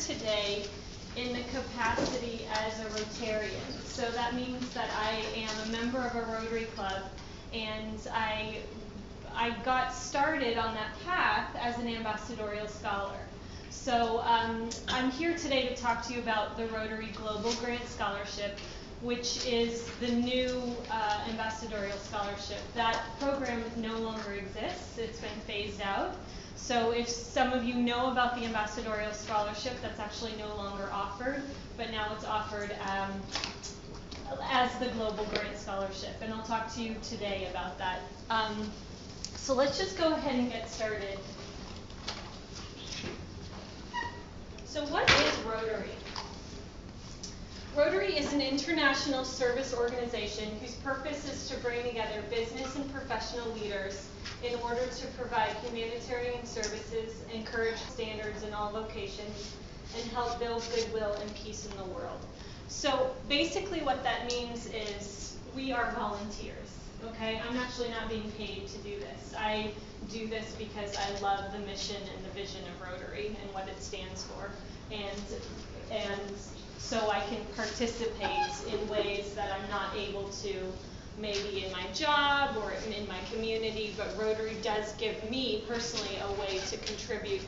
today in the capacity as a Rotarian. So that means that I am a member of a Rotary Club, and I got started on that path as an ambassadorial scholar. So I'm here today to talk to you about the Rotary Global Grant Scholarship, which is the new ambassadorial scholarship. That program no longer exists. It's been phased out. So if some of you know about the ambassadorial scholarship, that's actually no longer offered, but now it's offered as the Global Grant Scholarship. And I'll talk to you today about that. So let's just go ahead and get started. So what is Rotary? Rotary is an international service organization whose purpose is to bring together business and professional leaders in order to provide humanitarian services, encourage standards in all locations, and help build goodwill and peace in the world. So basically what that means is we are volunteers, okay? I'm actually not being paid to do this. I do this because I love the mission and the vision of Rotary and what it stands for. And so I can participate in ways that I'm not able to maybe in my job or in my community, but Rotary does give me personally a way to contribute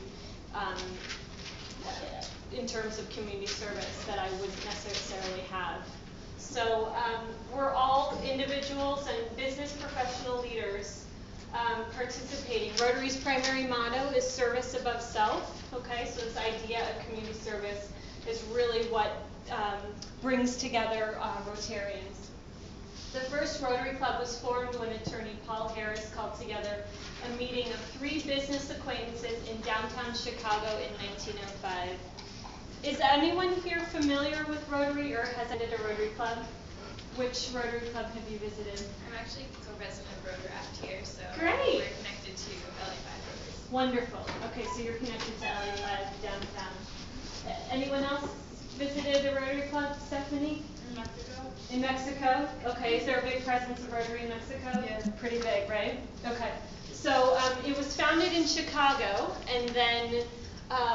in terms of community service that I wouldn't necessarily have. So we're all individuals and business professional leaders participating. Rotary's primary motto is service above self, okay? So this idea of community service is really what brings together Rotarians. The first Rotary Club was formed when attorney Paul Harris called together a meeting of 3 business acquaintances in downtown Chicago in 1905. Is anyone here familiar with Rotary or has attended a Rotary Club? Which Rotary Club have you visited? I'm actually co-president of Rotaract here, so Great. We're connected to LA5 Rotary. Wonderful. Okay, so you're connected to LA5 downtown. Anyone else visited a Rotary Club? Stephanie? In Mexico. In Mexico? Okay, is there a big presence of Rotary in Mexico? Yeah. Pretty big, right? Okay. So it was founded in Chicago, and then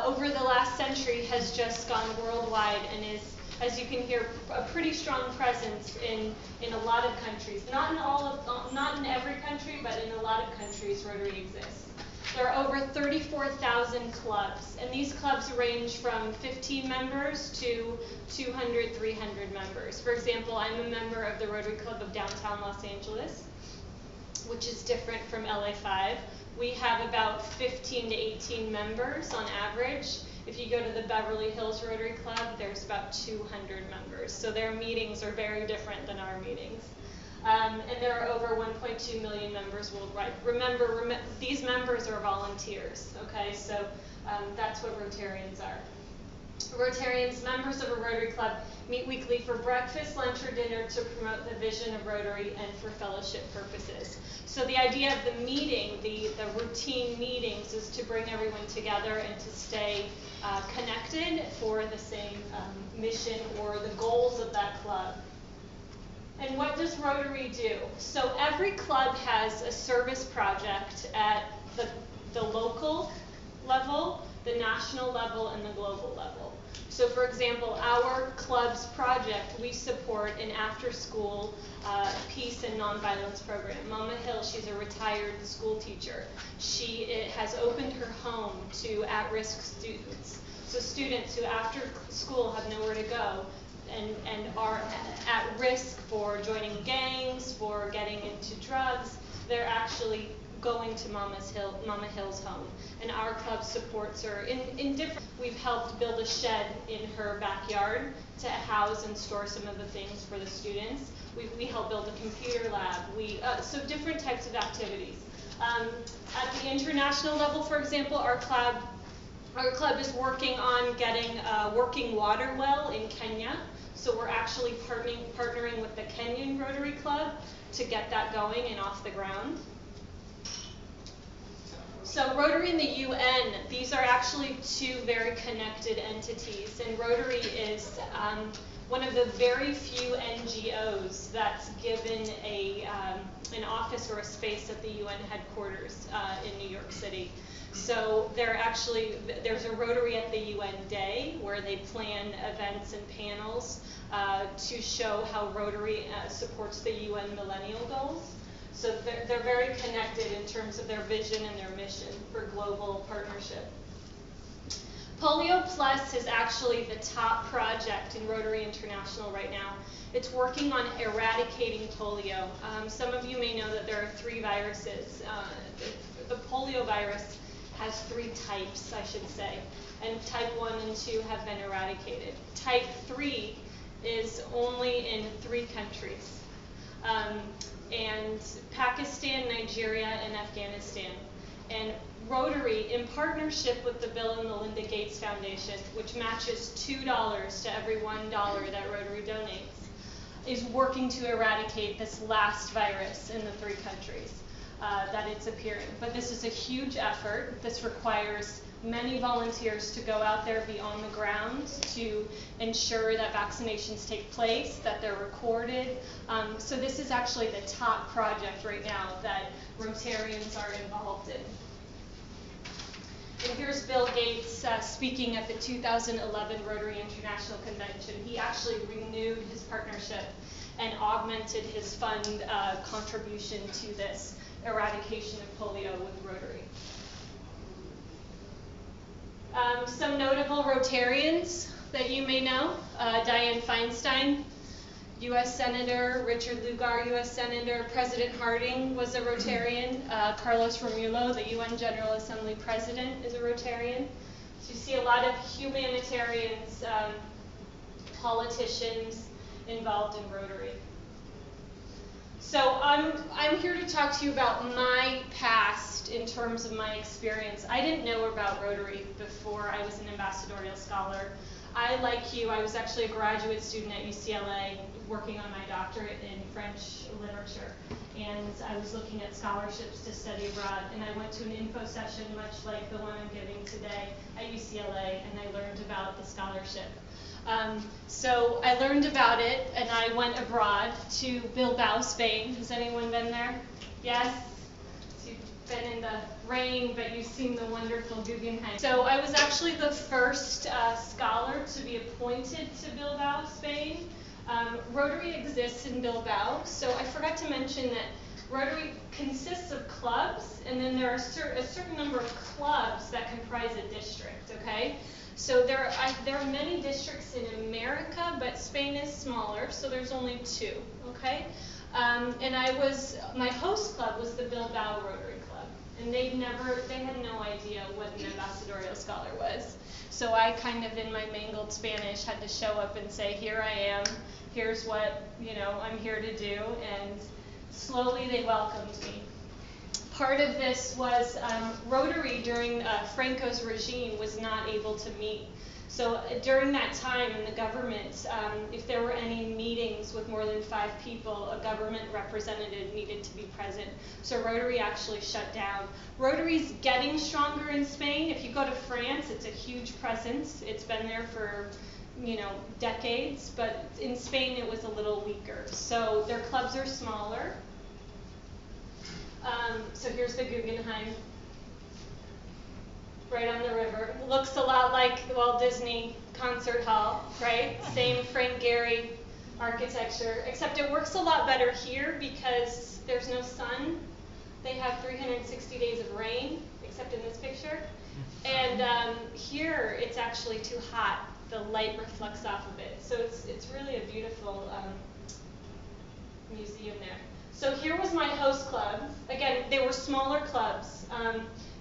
over the last century has just gone worldwide and is, as you can hear, a pretty strong presence in a lot of countries. Not in every country, but in a lot of countries Rotary exists. There are over 34,000 clubs, and these clubs range from 15 members to 200, 300 members. For example, I'm a member of the Rotary Club of Downtown Los Angeles, which is different from LA5. We have about 15 to 18 members on average. If you go to the Beverly Hills Rotary Club, there's about 200 members. So their meetings are very different than our meetings. And there are over 1.2 million members worldwide. Remember, these members are volunteers, okay? So that's what Rotarians are. Rotarians, members of a Rotary Club, meet weekly for breakfast, lunch, or dinner to promote the vision of Rotary and for fellowship purposes. So the idea of the meeting, the routine meetings, is to bring everyone together and to stay connected for the same mission or the goals of that club. And what does Rotary do? So every club has a service project at the local level, the national level, and the global level. So for example, our club's project, we support an after-school peace and nonviolence program. Mama Hill, she's a retired school teacher. She has opened her home to at-risk students. So students who after school have nowhere to go and are at risk for joining gangs, for getting into drugs, they're actually going to Mama Hill's home. And our club supports her in different. We've helped build a shed in her backyard to house and store some of the things for the students. We help build a computer lab. So different types of activities. At the international level, for example, our club is working on getting a working water well in Kenya. So we're actually partnering with the Kenyan Rotary Club to get that going and off the ground. So Rotary and the UN, these are actually 2 very connected entities, and Rotary is one of the very few NGOs that's given an office or a space at the UN headquarters in New York City. So there's a Rotary at the UN Day where they plan events and panels to show how Rotary supports the UN Millennial Goals. So they're very connected in terms of their vision and their mission for global partnership. Polio Plus is actually the top project in Rotary International right now. It's working on eradicating polio. Some of you may know that there are 3 viruses. The polio virus has 3 types, I should say, and type 1 and 2 have been eradicated. Type 3 is only in 3 countries, and Pakistan, Nigeria, and Afghanistan. And Rotary, in partnership with the Bill and Melinda Gates Foundation, which matches $2 to every $1 that Rotary donates, is working to eradicate this last virus in the 3 countries that it's appearing. But this is a huge effort. This requires many volunteers to go out there, be on the ground, to ensure that vaccinations take place, that they're recorded. So this is actually the top project right now that Rotarians are involved in. And here's Bill Gates speaking at the 2011 Rotary International Convention. He actually renewed his partnership and augmented his fund contribution to this eradication of polio with Rotary. Some notable Rotarians that you may know: Dianne Feinstein, U.S. Senator; Richard Lugar, U.S. Senator; President Harding was a Rotarian; Carlos Romulo, the UN General Assembly President, is a Rotarian. So you see a lot of humanitarians, politicians involved in Rotary. So I'm here to talk to you about my past in terms of my experience. I didn't know about Rotary before I was an ambassadorial scholar. I, like you, I was actually a graduate student at UCLA working on my doctorate in French literature. And I was looking at scholarships to study abroad. And I went to an info session much like the one I'm giving today at UCLA, and I learned about the scholarship. So I learned about it, and I went abroad to Bilbao, Spain. Has anyone been there? Yes? So you've been in the rain, but you've seen the wonderful Guggenheim. So I was actually the first scholar to be appointed to Bilbao, Spain. Rotary exists in Bilbao, so I forgot to mention that Rotary consists of clubs, and then there are a certain number of clubs that comprise a district, okay? So there are many districts in America, but Spain is smaller, so there's only 2, okay? And my host club was the Bilbao Rotary Club, and they had no idea what an ambassadorial scholar was. So I kind of, in my mangled Spanish, had to show up and say, here I am, here's what, I'm here to do, and slowly they welcomed me. Part of this was Rotary during Franco's regime was not able to meet. So during that time in the government, if there were any meetings with more than 5 people, a government representative needed to be present. So Rotary actually shut down. Rotary's getting stronger in Spain. If you go to France, it's a huge presence. It's been there for decades, but in Spain it was a little weaker. So their clubs are smaller. So here's the Guggenheim, right on the river. Looks a lot like the Walt Disney Concert Hall, right? Same Frank Gehry architecture, except it works a lot better here because there's no sun. They have 360 days of rain, except in this picture. And here it's actually too hot. The light reflects off of it. So it's really a beautiful museum there. So here was my host club. Again, they were smaller clubs.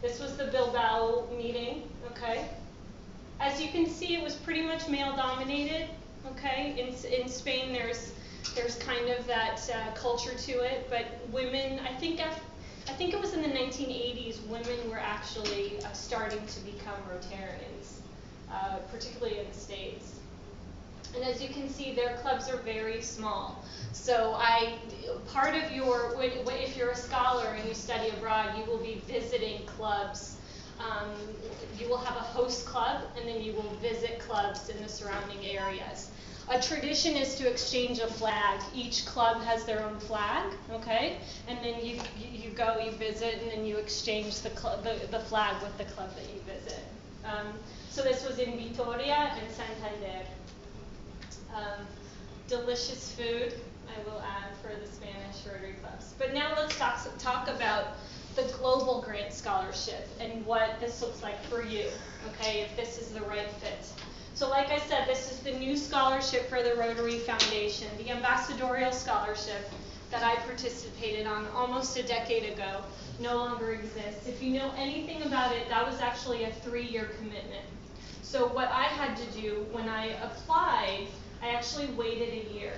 This was the Bilbao meeting, okay? As you can see, it was pretty much male-dominated, okay? In Spain, there's kind of that culture to it, but women, I think it was in the 1980s, women were actually starting to become Rotarians, particularly in the States. And as you can see, their clubs are very small. So part of if you're a scholar and you study abroad, you will be visiting clubs. You will have a host club, and then you will visit clubs in the surrounding areas. A tradition is to exchange a flag. Each club has their own flag, okay? And then you go, you visit, and then you exchange the flag with the club that you visit. So this was in Vitoria and Santander. Delicious food, I will add, for the Spanish Rotary clubs. But now let's talk about the global grant scholarship and what this looks like for you, okay, if this is the right fit. So like I said, this is the new scholarship for the Rotary Foundation, the Ambassadorial Scholarship that I participated on almost a decade ago, no longer exists. If you know anything about it, that was actually a 3-year commitment. So what I had to do when I applied, I actually waited a year.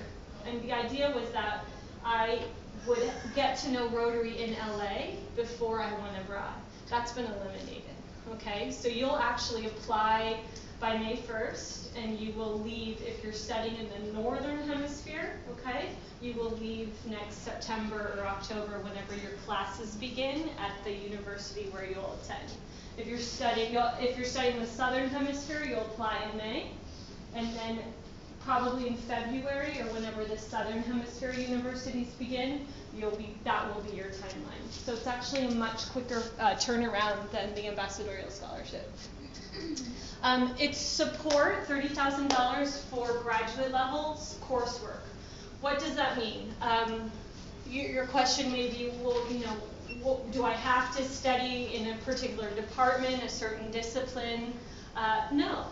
And the idea was that I would get to know Rotary in LA before I went abroad. That's been eliminated, okay? So you'll actually apply by May 1st, and you will leave, if you're studying in the Northern Hemisphere, okay? You will leave next September or October, whenever your classes begin at the university where you'll attend. If you're studying the Southern Hemisphere, you'll apply in May, and then probably in February or whenever the Southern Hemisphere universities begin, that will be your timeline. So it's actually a much quicker turnaround than the Ambassadorial Scholarship. It's support, $30,000 for graduate levels coursework. What does that mean? Your question may be, well, do I have to study in a particular department, a certain discipline? No.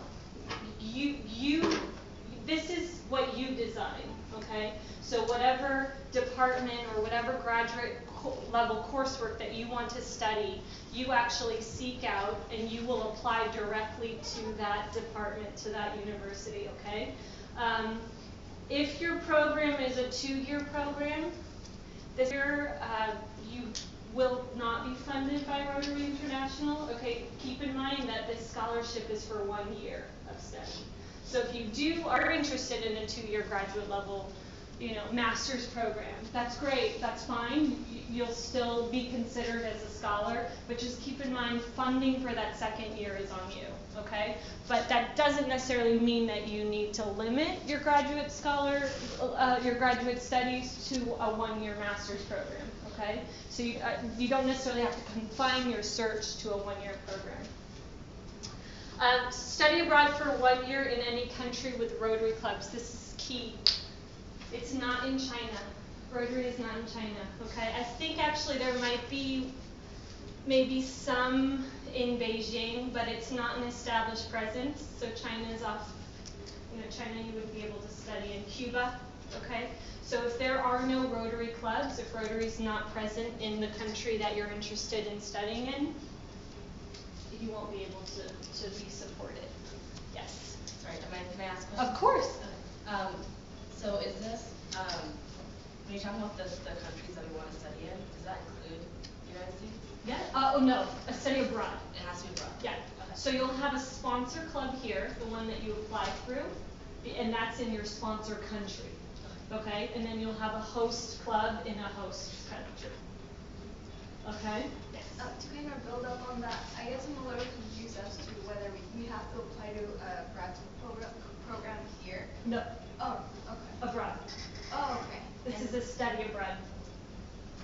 This is what you design, okay? So whatever department or whatever graduate level coursework that you want to study, you actually seek out and you will apply directly to that department, to that university, okay? If your program is a 2-year program, this year you will not be funded by Rotary International. Okay, keep in mind that this scholarship is for 1 year of study. So if you are interested in a 2-year graduate level, master's program, that's great, that's fine. You'll still be considered as a scholar, but just keep in mind funding for that 2nd year is on you, okay? But that doesn't necessarily mean that you need to limit your graduate studies to a 1-year master's program, okay? So you don't necessarily have to confine your search to a 1-year program. Study abroad for 1 year in any country with Rotary clubs. This is key. It's not in China. Rotary is not in China, okay? I think actually there might be maybe some in Beijing, but it's not an established presence. So China is off, China you would be able to study in Cuba, okay? So if there are no Rotary clubs, if Rotary is not present in the country that you're interested in studying in, you won't be able to be supported. Yes? Sorry, can I ask a question? Of course. So is this, when you're talking about the countries that we want to study in, does that include the United States? Yeah. Oh, no, a study abroad. It has to be abroad. Yeah. Okay. So you'll have a sponsor club here, the one that you apply through, and that's in your sponsor country. Okay? And then you'll have a host club in a host country. Okay? Yes. To kind of build up on that, I guess I'm a little confused as to whether we have to apply to a graduate program here. No. Oh, okay. Abroad. Oh, okay. This is a study abroad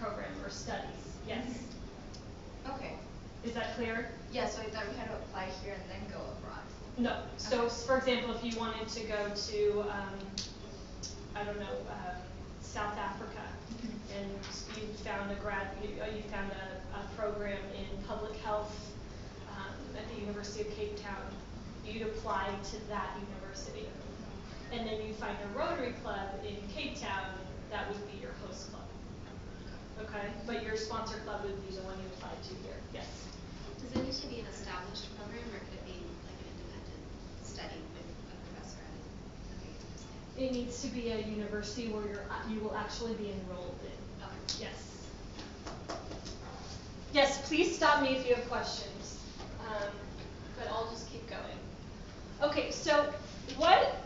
program or studies. Yes. Okay. Is that clear? Yeah, so I thought we had to apply here and then go abroad. No. So, Okay. for example, if you wanted to go to, I don't know, South Africa, and you found a program in public health at the University of Cape Town, you'd apply to that university. And then you find a Rotary club in Cape Town, that would be your host club. Okay? But your sponsor club would be the one you apply to here. Yes? Does it need to be an established program, or could it be like an independent study with a professor at it? It needs to be a university where you will actually be enrolled in. Okay. Yes. Yes, please stop me if you have questions. But I'll just keep going. Okay, so what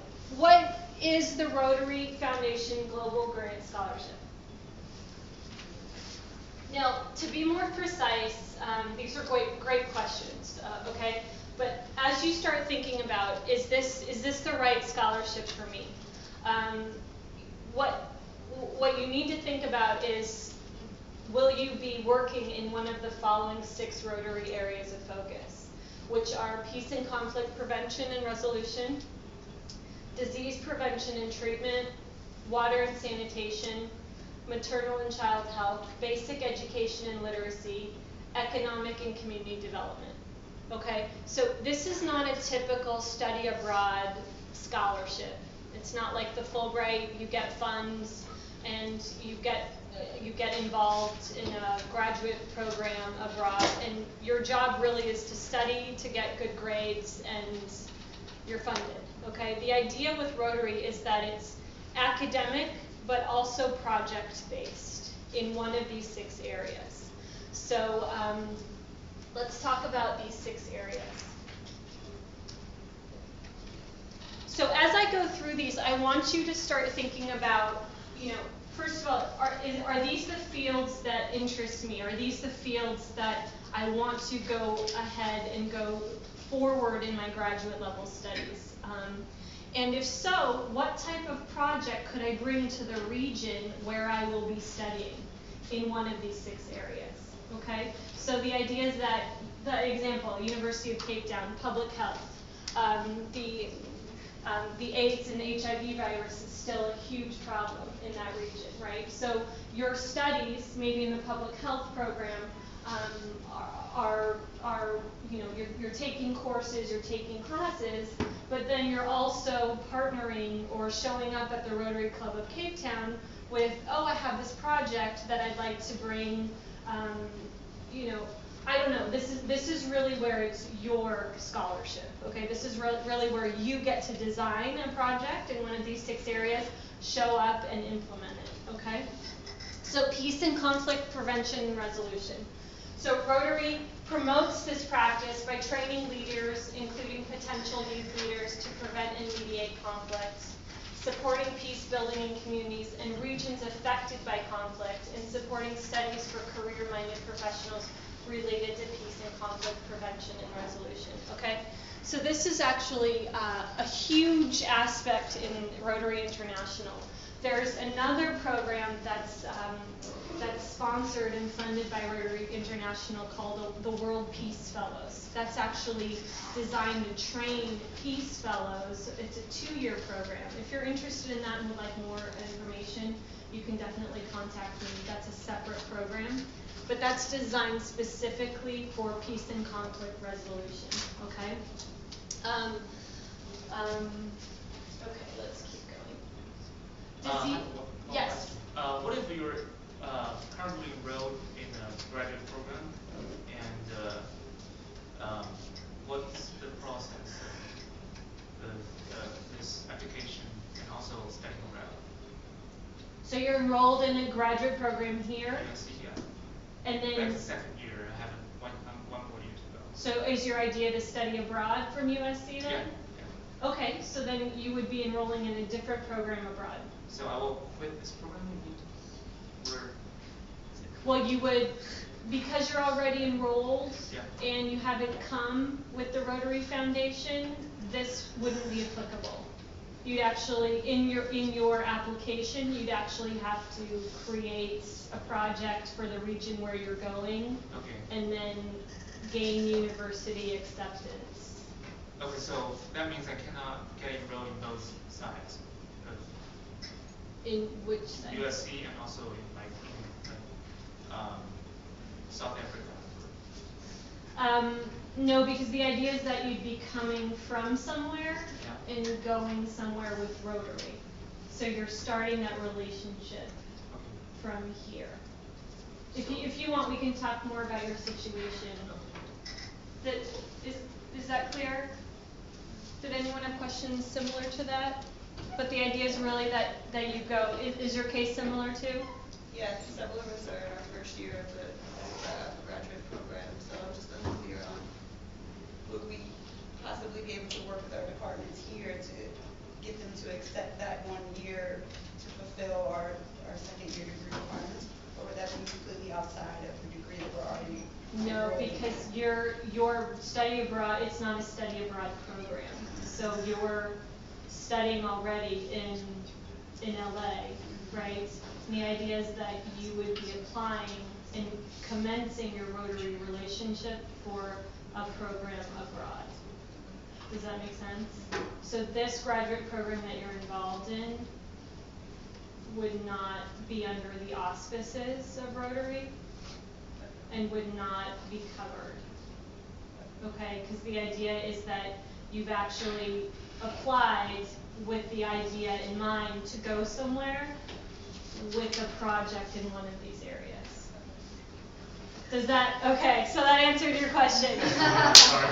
is the Rotary Foundation Global Grant Scholarship? Now, to be more precise, these are great questions, okay? But as you start thinking about, is this the right scholarship for me? what you need to think about is, will you be working in one of the following 6 Rotary areas of focus, which are peace and conflict prevention and resolution, disease prevention and treatment, water and sanitation, maternal and child health, basic education and literacy, economic and community development. Okay, so this is not a typical study abroad scholarship. It's not like the Fulbright, you get funds and you get involved in a graduate program abroad, and your job really is to study, to get good grades, and you're funded. Okay, the idea with Rotary is that it's academic but also project based in one of these 6 areas. So let's talk about these 6 areas. So as I go through these, I want you to start thinking about, first of all, are these the fields that interest me? Are these the fields that I want to go ahead and go forward in my graduate level studies? And if so, what type of project could I bring to the region where I will be studying in one of these 6 areas? Okay, so the idea is that, the example, University of Cape Town, public health, the AIDS and HIV virus is still a huge problem in that region, right? So your studies, maybe in the public health program, are you're taking courses, you're taking classes, but then you're also partnering or showing up at the Rotary Club of Cape Town with, oh, I have this project that I'd like to bring, I don't know, this is really where it's your scholarship, okay? This is really where you get to design a project in one of these 6 areas, show up and implement it, okay? So peace and conflict prevention and resolution. So Rotary promotes this practice by training leaders, including potential youth leaders, to prevent and mediate conflicts, supporting peace building in communities and regions affected by conflict, and supporting studies for career-minded professionals related to peace and conflict prevention and resolution. Okay, so this is actually a huge aspect in Rotary International. There's another program that's sponsored and funded by Rotary International called the World Peace Fellows. That's actually designed to train peace fellows. It's a 2-year program. If you're interested in that and would like more information, you can definitely contact me. That's a separate program. But that's designed specifically for peace and conflict resolution, okay? Okay, let's keep going. Yes? What if you're currently enrolled in a graduate program, and what's the process of this application and also studying abroad? So you're enrolled in a graduate program here? Yes, yeah. And then, That's the 2nd year. I have one more year to go. so is your idea to study abroad from USC then? Yeah. Okay, so then you would be enrolling in a different program abroad. So I will quit this program or Well, you would, because you're already enrolled, yeah. and you haven't come with the Rotary Foundation, this wouldn't be applicable. You'd actually, in your application, you'd actually have to create a project for the region where you're going, Okay. and then gain university acceptance. Okay, so that means I cannot get enrolled in both sides. In which site? USC and also in South Africa. No, because the idea is that you'd be coming from somewhere Yeah. and going somewhere with Rotary. So you're starting that relationship Okay. from here. If you want, we can talk more about your situation. Is that clear? Did anyone have questions similar to that? But the idea is really that you go. Is your case similar too? Yes, several of us are in our 1st year of the graduate program, so I'm just unclear on would we possibly be able to work with our departments here to get them to accept that 1 year to fulfill our 2nd year degree requirements, or would that be completely outside of the degree that we're already No, enrolled in? because your study abroad, it's not a study abroad program. So you're studying already in in LA, right? And the idea is that you would be applying and commencing your Rotary relationship for a program abroad. Does that make sense? So this graduate program that you're involved in would not be under the auspices of Rotary and would not be covered. Okay, because the idea is that you've actually applied with the idea in mind to go somewhere with a project in one of these areas. Does that, okay, so that answered your question.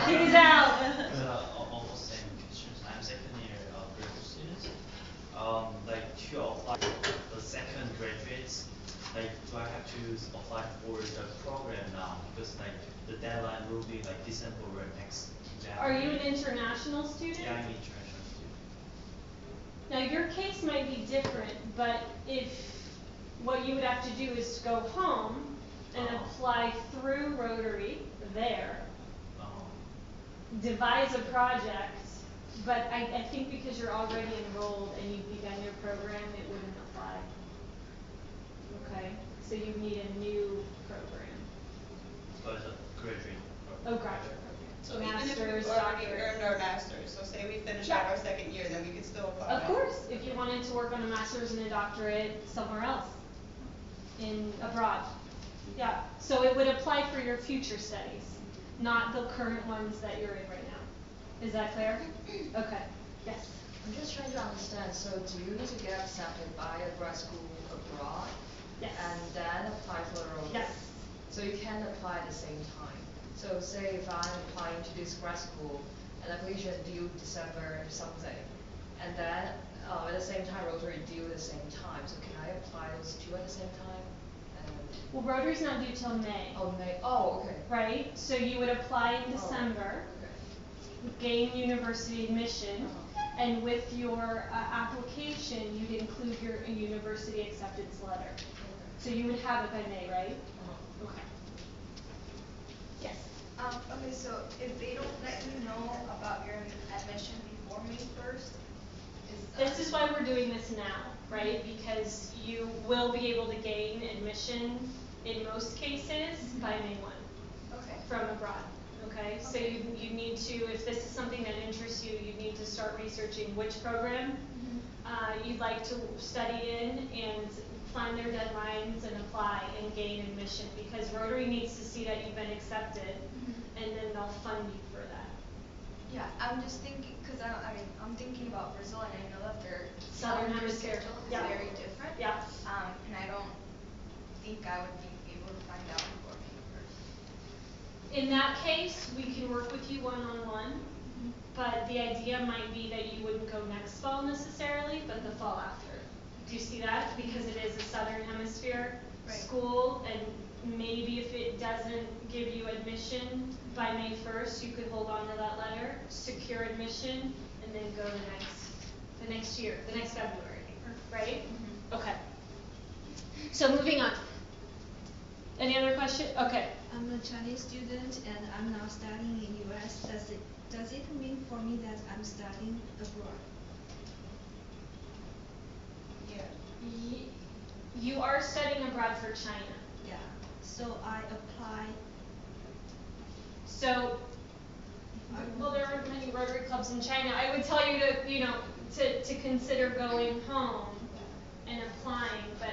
He's out. Almost same questions. I'm second year graduate student. Like to apply the second graduates, like do I have to apply for the program now? Because like the deadline will be like December or next January. Are you an international student? Yeah, I'm an international student. Now your case might be different, but if what you would have to do is go home and apply through Rotary there, devise a project, but I think because you're already enrolled and you've begun your program, it wouldn't apply. Okay, so you need a new program. But it's a graduate Oh, program. graduate program. So even if Master's, we've already doctorate. earned our master's, so say we finish out our second year, then we can still apply. Of course, if you wanted to work on a master's and a doctorate somewhere else, in abroad. Yeah, so it would apply for your future studies, not the current ones that you're in right now. Is that clear? Okay, yes. I'm just trying to understand, so do you need to get accepted by a grad school abroad? Yes. And then apply for the Rotary? Yes. So you can apply at the same time. So say if I'm applying to this grad school and application due December something, and then at the same time Rotary due at the same time, so can I apply those two at the same time? Well, Rotary's not due till May. Oh, May, oh, okay. Right, so you would apply in December, gain university admission, and with your application, you'd include your university acceptance letter. So you would have it by May, right? Okay. Yes. Okay, so if they don't let you know about your admission before May 1st, This is why we're doing this now, right? Because you will be able to gain admission in most cases by May 1. Okay. From abroad, okay? So you need to, if this is something that interests you, you need to start researching which program you'd like to study in and find their deadlines and apply and gain admission, because Rotary needs to see that you've been accepted and then they'll fund you for that. Yeah, I'm just thinking, because I'm thinking about Brazil, and I know that their Southern calendar Hemisphere. schedule is Yeah. very different. Yeah. And I don't think I would be able to find out before May 1st. In that case, we can work with you one-on-one, but the idea might be that you wouldn't go next fall necessarily, but the fall after. Do you see that? Because it is a Southern Hemisphere school, and maybe if it doesn't give you admission by May 1st, you could hold on to that letter, secure admission, and then go the next year, the next February, right? Okay. So moving on. Any other question? Okay. I'm a Chinese student and I'm now studying in US. Does it mean for me that I'm studying abroad? Yeah. You are studying abroad for China. Yeah. So I apply. So, well, there aren't many Rotary clubs in China. I would tell you to consider going home and applying, but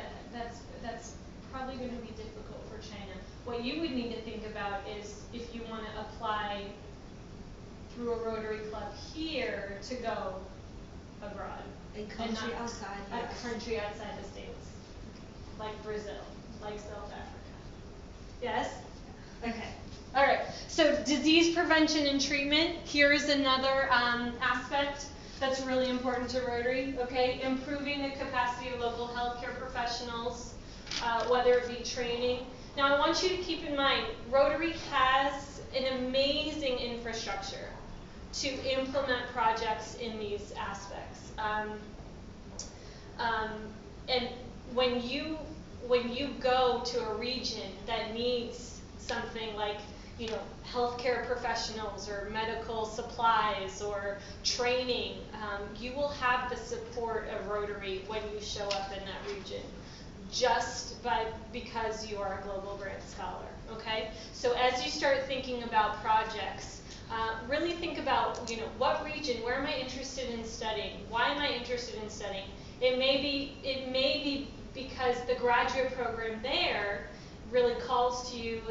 that's probably going to be difficult for China. What you would need to think about is if you want to apply through a Rotary club here to go abroad. A country outside, yes. A country outside the States, like Brazil, like South Africa. Yes? Okay. All right. So disease prevention and treatment. Here is another aspect that's really important to Rotary. Okay, improving the capacity of local healthcare professionals, whether it be training. Now, I want you to keep in mind, Rotary has an amazing infrastructure to implement projects in these aspects. And when you go to a region that needs something like healthcare professionals or medical supplies or training, you will have the support of Rotary when you show up in that region, because you are a Global Grant Scholar, okay? So as you start thinking about projects, really think about, what region, where am I interested in studying? Why am I interested in studying? It may be because the graduate program there really calls to you,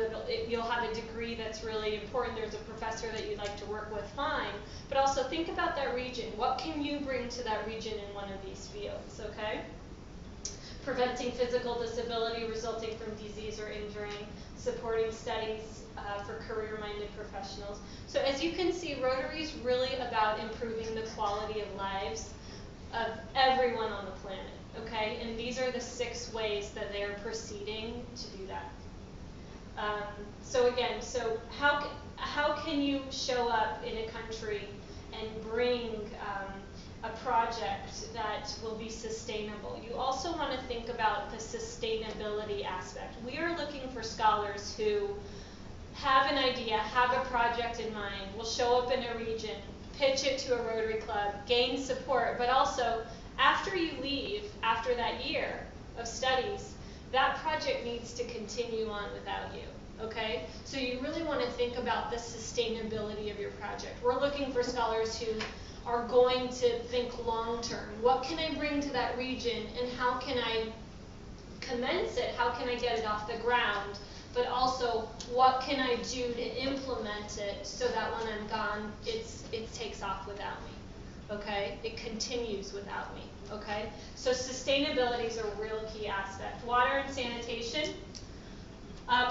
you'll have a degree that's really important, there's a professor that you'd like to work with, fine. But also think about that region. What can you bring to that region in one of these fields, okay? Preventing physical disability resulting from disease or injury, supporting studies for career-minded professionals. So as you can see, Rotary is really about improving the quality of lives of everyone on the planet, okay? And these are the 6 ways that they are proceeding to do that. So again, how can you show up in a country and bring a project that will be sustainable? You also want to think about the sustainability aspect. We are looking for scholars who have an idea, have a project in mind, will show up in a region, pitch it to a Rotary Club, gain support, but also after you leave, after that year of studies, that project needs to continue on without you, okay? So you really want to think about the sustainability of your project. We're looking for scholars who are going to think long term. What can I bring to that region and how can I commence it? How can I get it off the ground? But also, what can I do to implement it so that when I'm gone, it takes off without me, okay? It continues without me, okay? So sustainability is a real key aspect. Water and sanitation,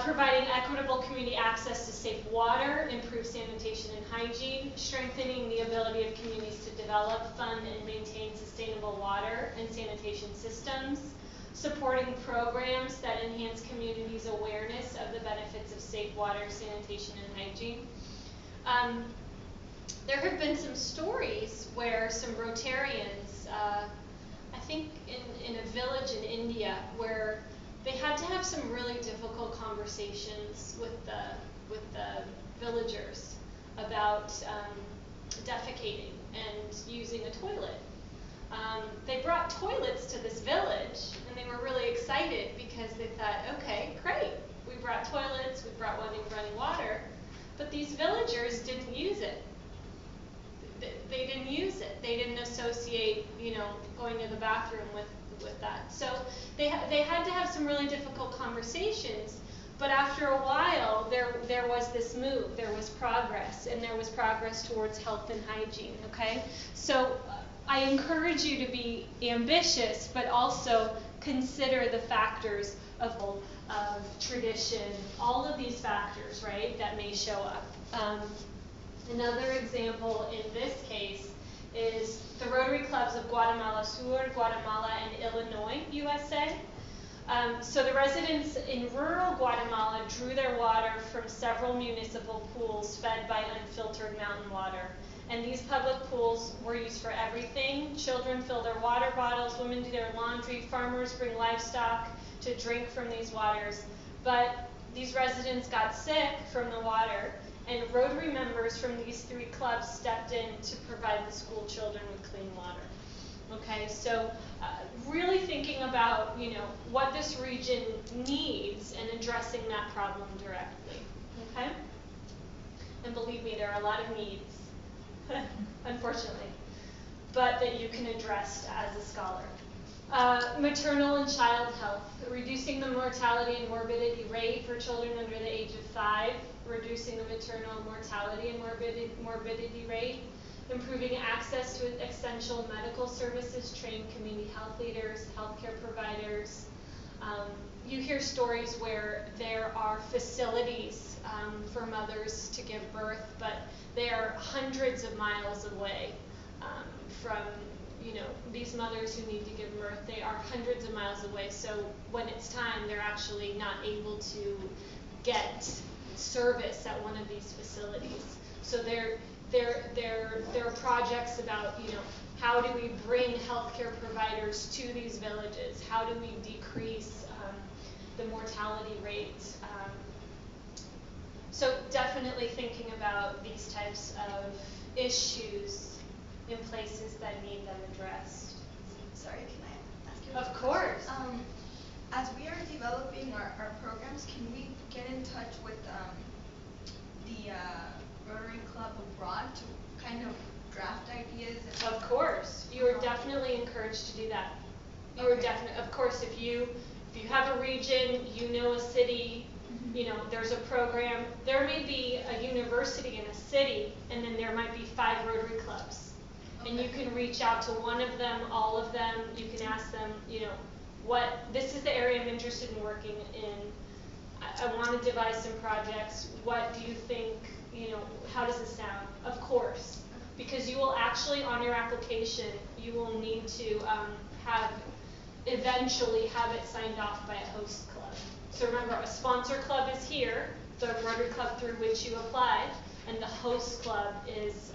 providing equitable community access to safe water, improve sanitation and hygiene, strengthening the ability of communities to develop, fund, and maintain sustainable water and sanitation systems, supporting programs that enhance communities' awareness of the benefits of safe water, sanitation, and hygiene. There have been some stories where some Rotarians, I think in a village in India, where they had to have some really difficult conversations with the villagers about defecating and using a toilet. They brought toilets to this village, and they were really excited because they thought, okay, great, we brought toilets, we brought running water, but these villagers didn't use it. They didn't use it. They didn't associate, going to the bathroom with that. So they had to have some really difficult conversations. But after a while, there was this move. There was progress, and there was progress towards health and hygiene. Okay, so I encourage you to be ambitious, but also consider the factors of tradition, all of these factors, right, that may show up. Another example in this case is the Rotary Clubs of Guatemala Sur, Guatemala, and Illinois, USA. So the residents in rural Guatemala drew their water from several municipal pools fed by unfiltered mountain water. And these public pools were used for everything. Children fill their water bottles, women do their laundry, farmers bring livestock to drink from these waters. But these residents got sick from the water, and Rotary members from these 3 clubs stepped in to provide the school children with clean water. Okay, so really thinking about, what this region needs and addressing that problem directly. Okay? And believe me, there are a lot of needs, unfortunately, but that you can address as a scholar. Maternal and child health, reducing the mortality and morbidity rate for children under the age of 5, reducing the maternal mortality and morbidity rate, improving access to essential medical services, train community health leaders, healthcare providers. You hear stories where there are facilities for mothers to give birth, but they are hundreds of miles away from these mothers who need to give birth. They are hundreds of miles away, so when it's time, they're actually not able to get service at one of these facilities. So there are projects about, how do we bring healthcare providers to these villages? How do we decrease the mortality rate? So definitely thinking about these types of issues in places that need them addressed. Sorry, can I ask you? Of course. As we are developing our programs, can we get in touch with the Rotary Club abroad to kind of draft ideas? Of course, you are definitely encouraged to do that. You are definitely, of course, if you have a region, you know a city, you know, there's a program, there may be a university in a city, and then there might be 5 Rotary clubs. And you can reach out to one of them, all of them, you can ask them, you know, this is the area I'm interested in working in. I want to devise some projects. What do you think, you know, how does it sound? Of course, because you will actually, on your application, you will need to eventually have it signed off by a host club. So remember, a sponsor club is here, the Rotary Club through which you applied, and the host club is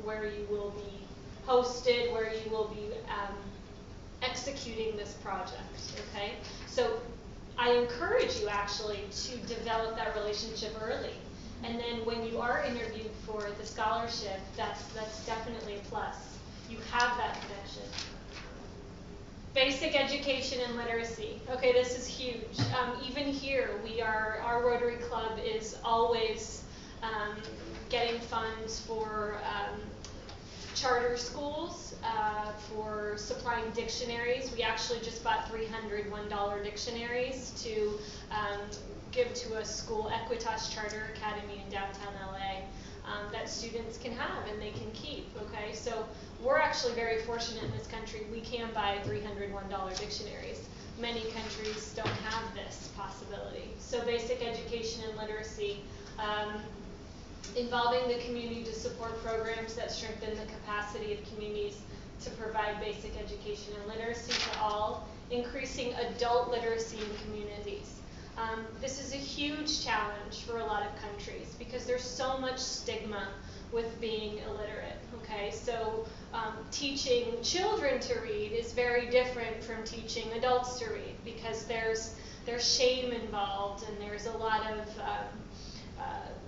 where you will be hosted, where you will be executing this project, okay? So I encourage you actually to develop that relationship early. And then when you are interviewed for the scholarship, that's definitely a plus. You have that connection. Basic education and literacy. Okay, this is huge. Even here, our Rotary Club is always getting funds for charter schools, for supplying dictionaries. We actually just bought 300 $1 dictionaries to give to a school, Equitas Charter Academy in downtown LA, that students can have and they can keep, okay? So we're actually very fortunate in this country. We can buy 300 $1 dictionaries. Many countries don't have this possibility. So basic education and literacy, involving the community to support programs that strengthen the capacity of communities to provide basic education and literacy to all, increasing adult literacy in communities. This is a huge challenge for a lot of countries because there's so much stigma with being illiterate, okay? So teaching children to read is very different from teaching adults to read because there's shame involved and there's a lot of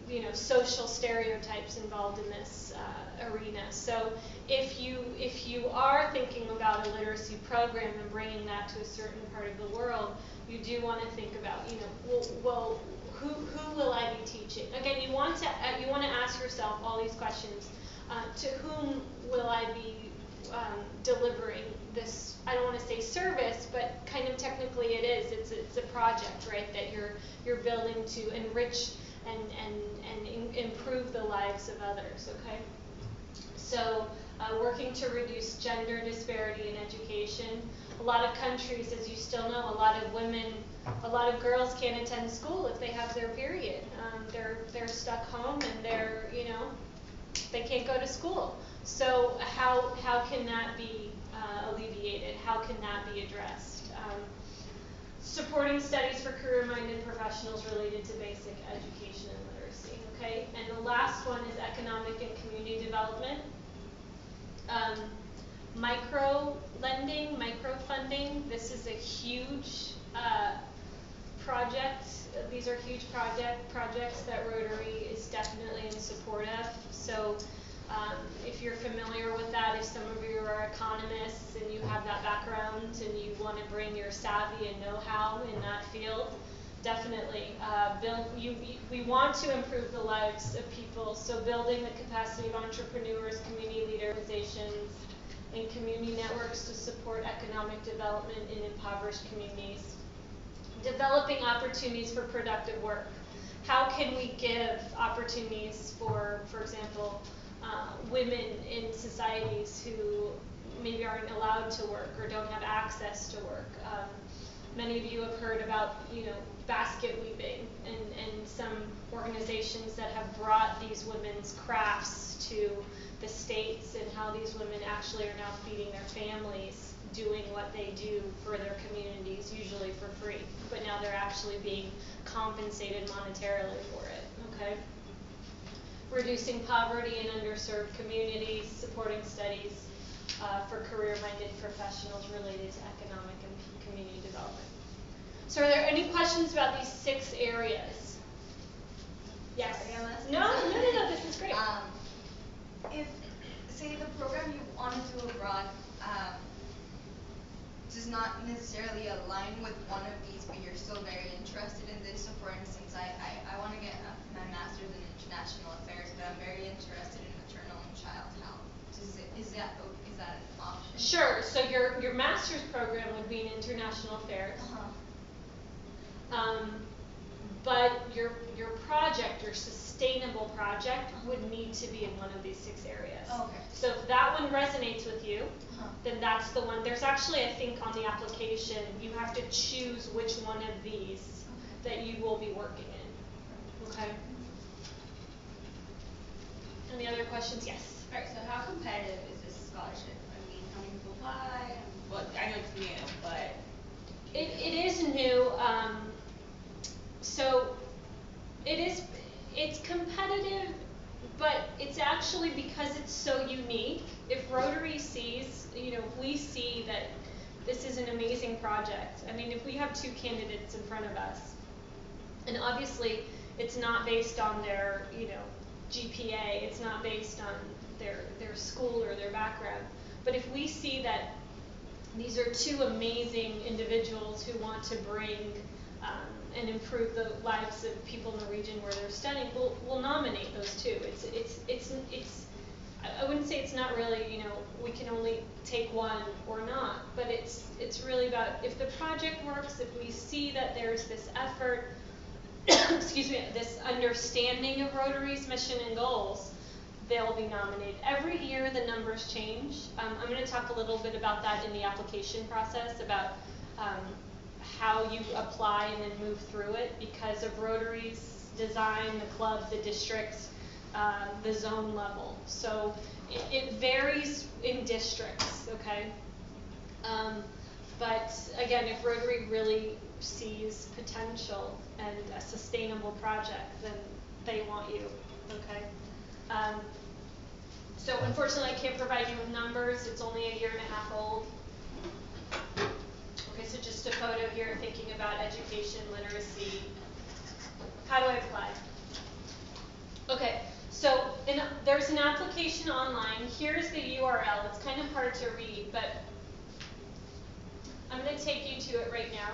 you know, social stereotypes involved in this arena. So if you are thinking about a literacy program and bringing that to a certain part of the world, you do want to think about, you know, well, who will I be teaching? Again, you want to ask yourself all these questions. To whom will I be delivering this? I don't want to say service, but kind of technically it is. It's a project, right? That you're building to enrich and improve the lives of others. Okay. So working to reduce gender disparity in education. A lot of countries, as you still know, a lot of girls can't attend school if they have their period. They're stuck home and they can't go to school. So how can that be alleviated? How can that be addressed? Supporting studies for career-minded professionals related to basic education and literacy. Okay, and the last one is economic and community development. Micro-lending, micro-funding, this is a huge project. These are huge projects that Rotary is definitely in support of. So if you're familiar with that, if some of you are economists and you have that background and you want to bring your savvy and know-how in that field, definitely. We want to improve the lives of people, so building the capacity of entrepreneurs, community leaders, organizations, and community networks to support economic development in impoverished communities. Developing opportunities for productive work. How can we give opportunities for example, women in societies who maybe aren't allowed to work or don't have access to work? Many of you have heard about, basket weaving and some organizations that have brought these women's crafts to the States and how these women actually are now feeding their families, doing what they do for their communities, usually for free. But now they're actually being compensated monetarily for it, okay? Reducing poverty in underserved communities, supporting studies for career-minded professionals related to economic and community development. So are there any questions about these 6 areas? Yes. Sorry, I'm asking. No, this is great. If, say, the program you want to do abroad, does not necessarily align with one of these, but you're still very interested in this. So, for instance, I want to get my master's in international affairs, but I'm very interested in maternal and child health. Is that an option? Sure. So your master's program would be in international affairs. But your project, your sustainable project, would need to be in one of these 6 areas. Okay. So if that one resonates with you, then that's the one. There's actually, I think, on the application, you have to choose which one of these that you will be working in. Okay. Any other questions? Yes. Alright, so how competitive is this scholarship? I mean, how many people apply? Well, I know it's new, but It is new. So it's competitive, but it's actually because it's so unique. If Rotary sees, if we see that this is an amazing project, I mean, if we have 2 candidates in front of us, and obviously it's not based on their, GPA, it's not based on their school or their background, but if we see that these are 2 amazing individuals who want to bring and improve the lives of people in the region where they're studying, we'll nominate those 2. I wouldn't say it's not really, we can only take one or not, but it's really about if the project works, if we see that there's this effort, excuse me, this understanding of Rotary's mission and goals, they'll be nominated. Every year the numbers change. I'm going to talk a little bit about that in the application process, about how you apply and then move through it because of Rotary's design, the club, the districts, the zone level. So it varies in districts, okay? But again, if Rotary really sees potential and a sustainable project, then they want you, okay? So unfortunately I can't provide you with numbers. It's only a 1.5 years old. Okay, so just a photo here thinking about education, literacy. How do I apply? Okay, so there's an application online. Here's the URL. It's kind of hard to read, but I'm going to take you to it right now.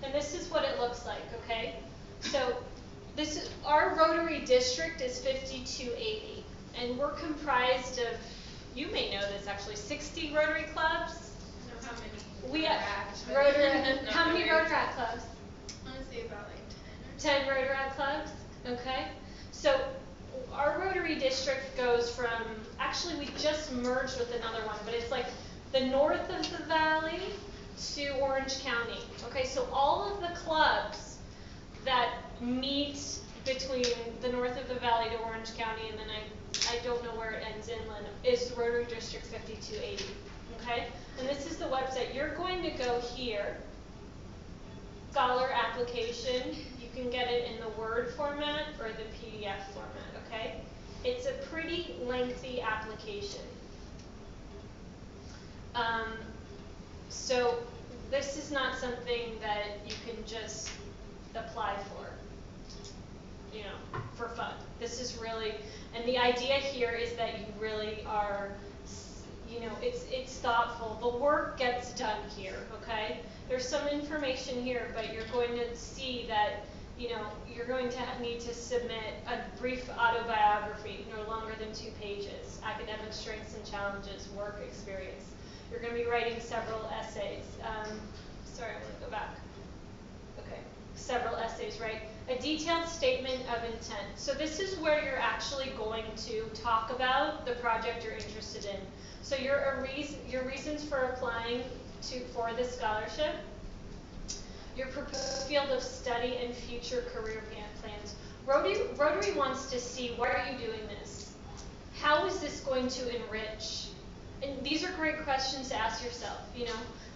And this is what it looks like, okay? So our Rotary district is 5280, and we're comprised of, you may know this actually, 60 Rotary clubs. I don't know how many. How many Rotaract clubs? I want to say about like 10 Rotaract clubs, okay? So our Rotary district goes from, actually we just merged with another one, but it's like the north of the valley to Orange County. Okay, so all of the clubs that meet between the north of the valley to Orange County, and then I don't know where it ends inland, is Rotary District 5280. Okay, and this is the website. You're going to go here, Scholar application. You can get it in the Word format or the PDF format. Okay, it's a pretty lengthy application. So this is not something that you can just apply for, for fun. This is really, and the idea here is that you really are, it's thoughtful. The work gets done here, okay? There's some information here, but you're going to see that, you're going to need to submit a brief autobiography, no longer than 2 pages, academic strengths and challenges, work experience. You're going to be writing several essays. Sorry, I'm going to go back. Okay, several essays, right? A detailed statement of intent. So this is where you're actually going to talk about the project you're interested in. So your reasons for applying for this scholarship, your proposed field of study and future career plans. Rotary wants to see, why are you doing this? How is this going to enrich? And these are great questions to ask yourself,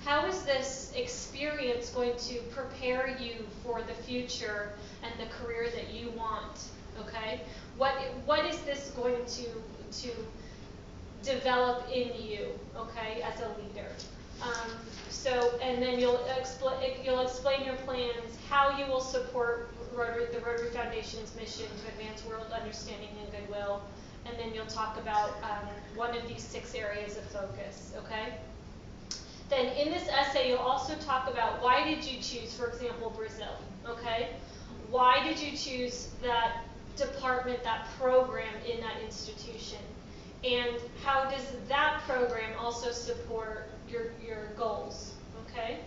How is this experience going to prepare you for the future and the career that you want, okay? What is this going to develop in you, okay, as a leader? And then you'll explain your plans, how you will support the Rotary Foundation's mission to advance world understanding and goodwill, and then you'll talk about one of these 6 areas of focus, okay? Then in this essay, you'll also talk about why did you choose, for example, Brazil, okay? Why did you choose that department, that program in that institution? And how does that program also support your goals, okay?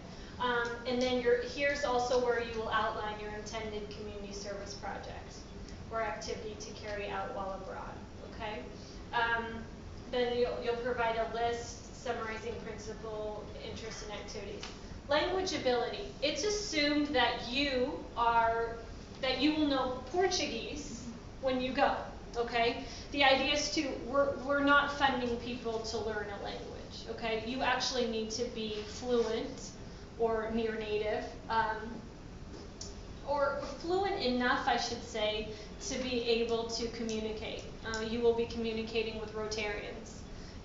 And then here's also where you will outline your intended community service project or activity to carry out while abroad, okay? Then you'll provide a list summarizing principal interests and activities. Language ability. It's assumed that you will know Portuguese when you go, okay? The idea is we're not funding people to learn a language, okay? You actually need to be fluent or near native, or fluent enough, I should say, to be able to communicate. You will be communicating with Rotarians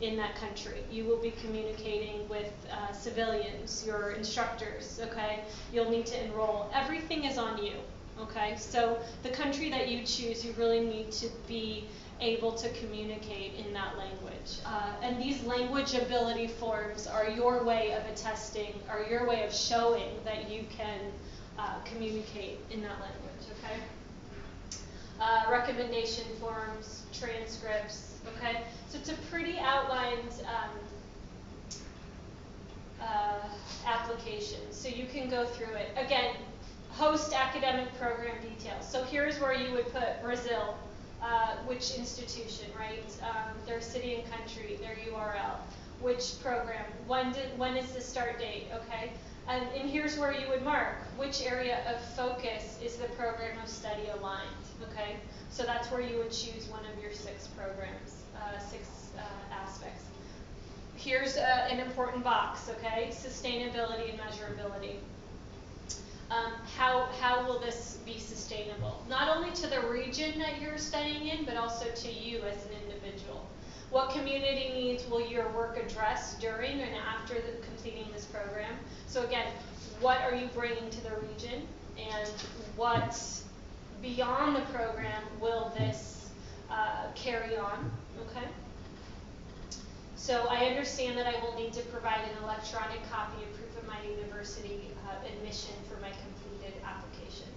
in that country. You will be communicating with civilians, your instructors, okay? You'll need to enroll. Everything is on you, okay? So the country that you choose, you really need to be able to communicate in that language. And these language ability forms are your way of attesting, or your way of showing that you can communicate in that language, okay? Recommendation forms, transcripts, okay? So it's a pretty outlined application, so you can go through it. Again, host academic program details. So here's where you would put Brazil, which institution, right? Their city and country, their URL, which program, when is the start date, okay? And here's where you would mark which area of focus is the program of study aligned, okay? So that's where you would choose one of your 6 programs, 6 aspects. Here's an important box, okay? Sustainability and measurability. How will this be sustainable? Not only to the region that you're studying in, but also to you as an individual. What community needs will your work address during and after completing this program? So again, what are you bringing to the region, and what beyond the program will this carry on, okay? So I understand that I will need to provide an electronic copy of proof of my university admission for my completed application.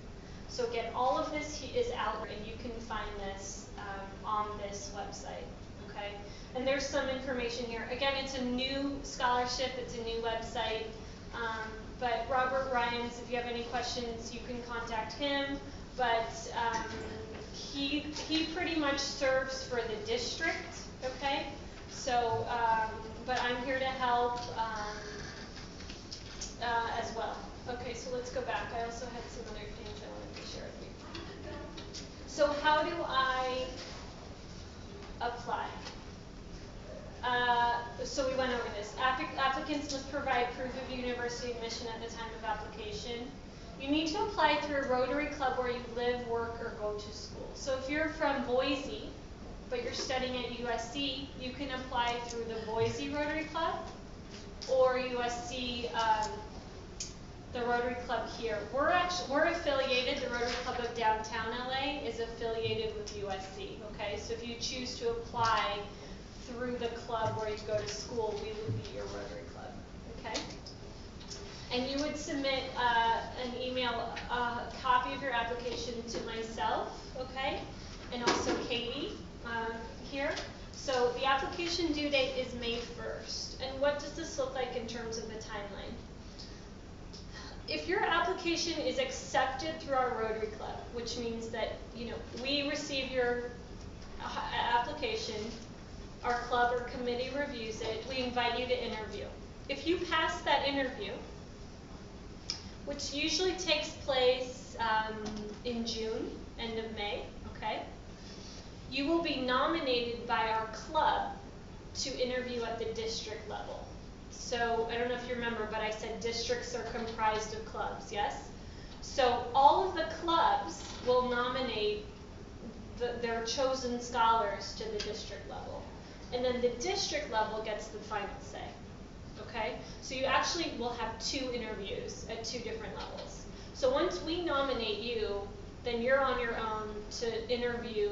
So again, all of this is out there, and you can find this on this website, okay? And there's some information here. Again, it's a new scholarship, it's a new website, but Robert Ryans, if you have any questions, you can contact him, but he pretty much serves for the district, okay? So, but I'm here to help as well. Okay, so let's go back. I also had some other things I wanted to share with you. So how do I apply? So we went over this. Applicants must provide proof of university admission at the time of application. You need to apply through a Rotary Club where you live, work, or go to school. So if you're from Boise, but you're studying at USC, you can apply through the Boise Rotary Club or USC, the Rotary Club here. We're affiliated, the Rotary Club of Downtown LA is affiliated with USC, okay? So if you choose to apply through the club where you go to school, we would be your Rotary Club, okay? And you would submit an email, copy of your application to myself, okay? And also Katie here. So the application due date is May 1st. And what does this look like in terms of the timeline? If your application is accepted through our Rotary Club, which means that, you know, we receive your application, our club or committee reviews it, we invite you to interview. If you pass that interview, which usually takes place in June, end of May, okay? You will be nominated by our club to interview at the district level. So I don't know if you remember, but I said districts are comprised of clubs, yes? So all of the clubs will nominate their chosen scholars to the district level. And then the district level gets the final say, okay? So you actually will have 2 interviews at 2 different levels. So once we nominate you, then you're on your own to interview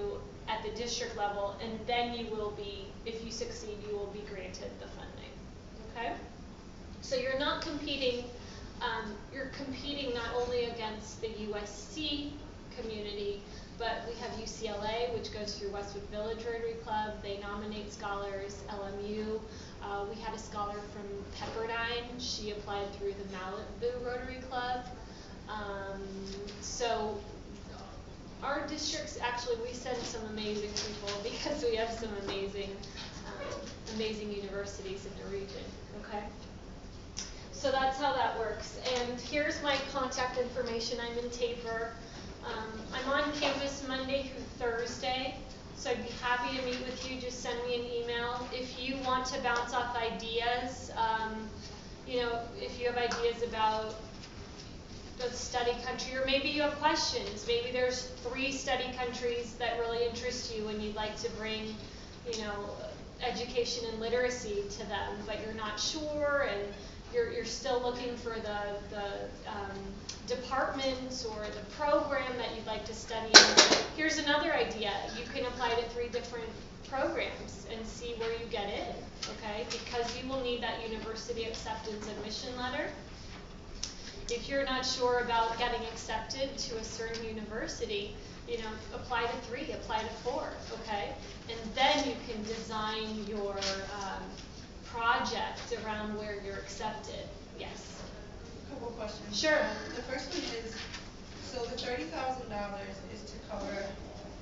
at the district level, and then you will be, if you succeed, you will be granted the funding, okay? So you're not competing, you're competing not only against the USC community, but we have UCLA, which goes through Westwood Village Rotary Club. They nominate scholars. LMU, we had a scholar from Pepperdine. She applied through the Malibu Rotary Club. So our districts, actually, we send some amazing people because we have some amazing, amazing universities in the region, okay? So that's how that works. And here's my contact information. I'm in Tabor. I'm on campus Monday through Thursday, so I'd be happy to meet with you. Just send me an email. If you want to bounce off ideas, you know, if you have ideas about the study country, or maybe you have questions. Maybe there's 3 study countries that really interest you and you'd like to bring, you know, education and literacy to them, but you're not sure, and you're still looking for the department or the program that you'd like to study in. Here's another idea. You can apply to 3 different programs and see where you get in, okay? Because you will need that university acceptance admission letter. If you're not sure about getting accepted to a certain university, you know, apply to 3, apply to 4, okay? And then you can design your project around where you're accepted. Yes? A couple questions. Sure. The first one is, so the $30,000 is to cover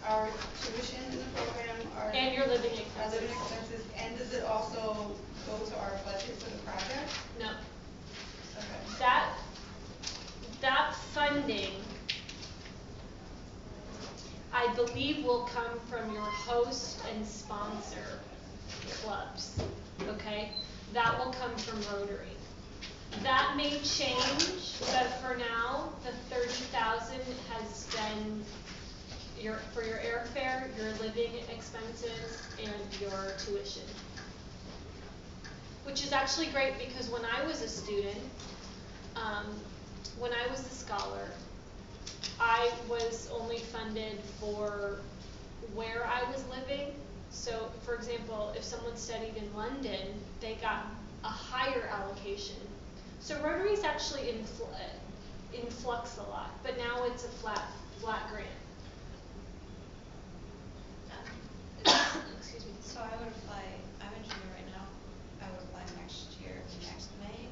our tuition in the program, and your living our expenses. living expenses, and does it also go to our budget for the project? No. Okay. That funding, I believe, will come from your host and sponsor clubs, okay? That will come from Rotary. That may change, but for now, the $30,000 has been for your airfare, your living expenses, and your tuition. Which is actually great, because when I was a student, when I was a scholar, I was only funded for where I was living. So, for example, if someone studied in London, they got a higher allocation. So Rotary is actually in flux a lot, but now it's a flat grant. Excuse me. So I would apply, I'm in junior right now, I would apply next year, next May.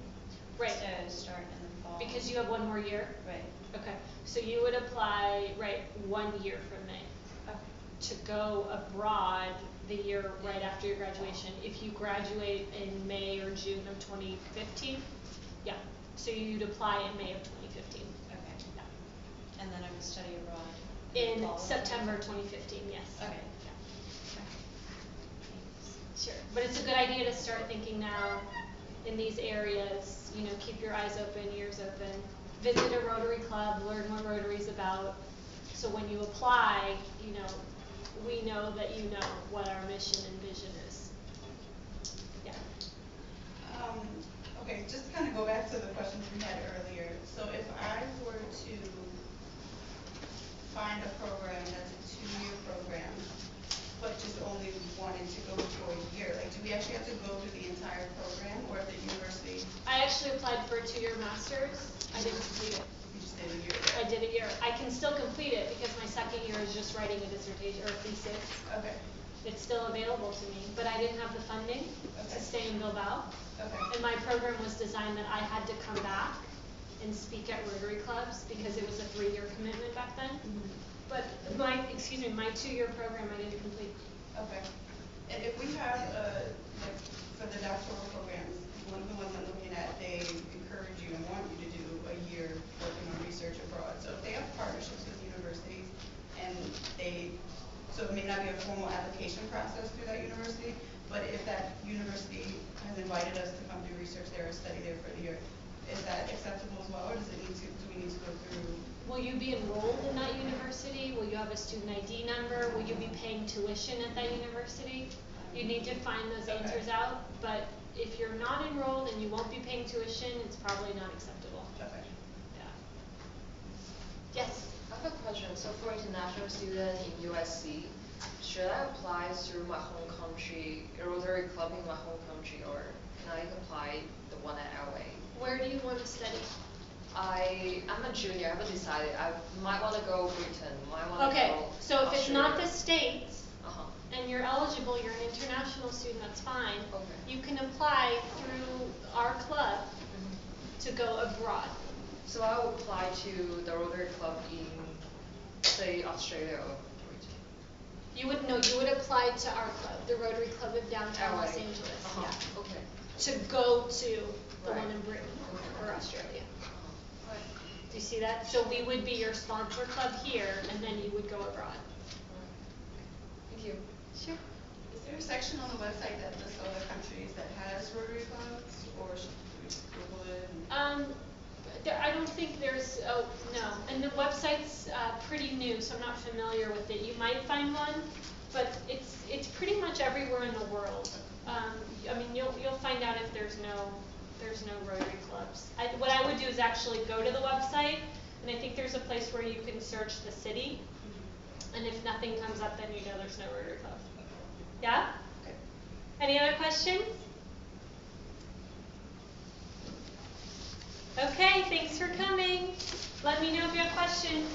Right. Instead of start in the fall. Because you have 1 more year? Right. Okay, so you would apply, right, 1 year from May. Okay. To go abroad the year right after your graduation. If you graduate in May or June of 2015, yeah. So you'd apply in May of 2015. Okay. Yeah. And then I would study abroad. In fall. September 2015, yes. Okay. Yeah. Thanks. Sure, but it's a good idea to start thinking now in these areas. You know, keep your eyes open, ears open. Visit a Rotary club, learn what Rotary's about. So when you apply, you know, we know that you know what our mission and vision is. Yeah. Okay, just to kind of go back to the questions we had earlier. So if I were to find a program that's a 2-year program, but just only wanted to go for a year, like, do we actually have to go through the entire program, or if the university? I actually applied for a 2-year master's. I didn't complete it. You just did a year? I did a year. I can still complete it because my 2nd year is just writing a dissertation or a thesis. Okay. It's still available to me, but I didn't have the funding to stay in Bilbao. Okay. And my program was designed that I had to come back and speak at Rotary clubs because it was a 3-year commitment back then. Mm-hmm. But my 2-year program I didn't complete. Okay. And if we have, like, for the doctoral programs, one of the ones I'm looking at, they encourage you and want you to do a year working on research abroad. So if they have partnerships with universities, and so it may not be a formal application process through that university, but if that university has invited us to come do research there or study there for the year, is that acceptable as well, or do we need to go through? Will you be enrolled in that university? Will you have a student ID number? Will you be paying tuition at that university? You need to find those answers out, but if you're not enrolled and you won't be paying tuition, it's probably not acceptable. Okay. Yeah. Yes? I have a question. So for international student in USC, should I apply through my home country, a Rotary Club in my home country, or can I apply the one at LA? Where do you want to study? I'm a junior, I haven't decided. I might want to go Britain, might want to Okay, go so if it's not the Australia. States, Uh-huh. and you're eligible, you're an international student, that's fine. Okay. You can apply through our club Mhm. to go abroad. So I will apply to the Rotary Club in, say, Australia or Britain. You would apply to our club, the Rotary Club of Downtown LA. Los Angeles, Uh-huh. yeah. Okay. To go to the Right. one in Britain or Australia. Uh-huh. Do you see that? So we would be your sponsor club here, and then you would go abroad. Thank you. Sure. Is there a section on the website that lists other countries that has Rotary clubs, or should we just Google it? I don't think there's, oh, no, and the website's pretty new, so I'm not familiar with it. You might find one, but it's pretty much everywhere in the world. I mean, you'll find out if there's no Rotary clubs. What I would do is actually go to the website, and I think there's a place where you can search the city, and if nothing comes up, then you know there's no Rotary club. Yeah? Okay. Any other questions? Okay, thanks for coming. Let me know if you have questions.